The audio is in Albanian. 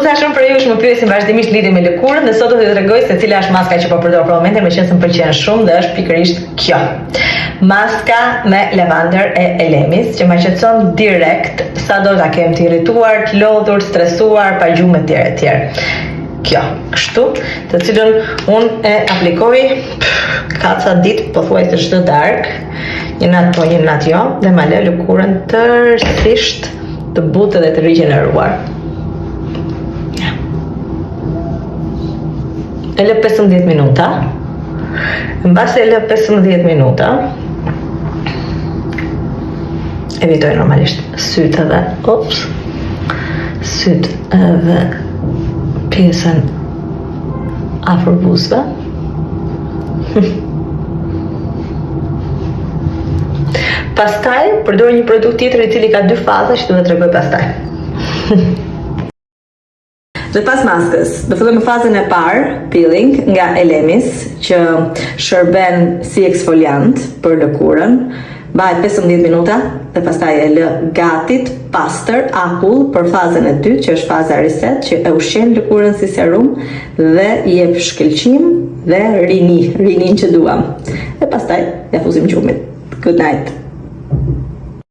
sa shumë për ju më pyesin vazhdimisht lidhje me lëkurën dhe sot do t'ju tregoj se cila është maska që po përdor për momentin, meqenëse më pëlqen shumë dhe është pikërisht kjo. Maska me lavandër e Elemis, që ma qetëson direkt sado ta kem të irrituar, të lodhur, stresuar, pa gjumë etj. Kjo, kështu, të cilën unë e aplikoj kaca ditë pothuajse çdo darkë, një natë po, një natë jo, dhe ma lë lëkurën tërësisht të butë dhe të rigjeneruar. E lë 15 minuta. Mbas e lë 15 minuta, evitoj normalisht sytë edhe pjesën afër buzëve. Pastaj përdor një produkt tjetër i cili ka 2 faza që do t'ju tregoj pastaj. Dhe pas maskës, do filloj me fazën e parë, peeling nga Elemis, që shërben si eksfoliant për lëkurën. Mbahet 15 minuta dhe pastaj e lë gatit, pastër, akull për fazën e dytë, që është faza reset, që e ushqen lëkurën si serum dhe i jep shkëlqim dhe rinin që duam. Dhe pastaj ja fuzim gjumit. Good night.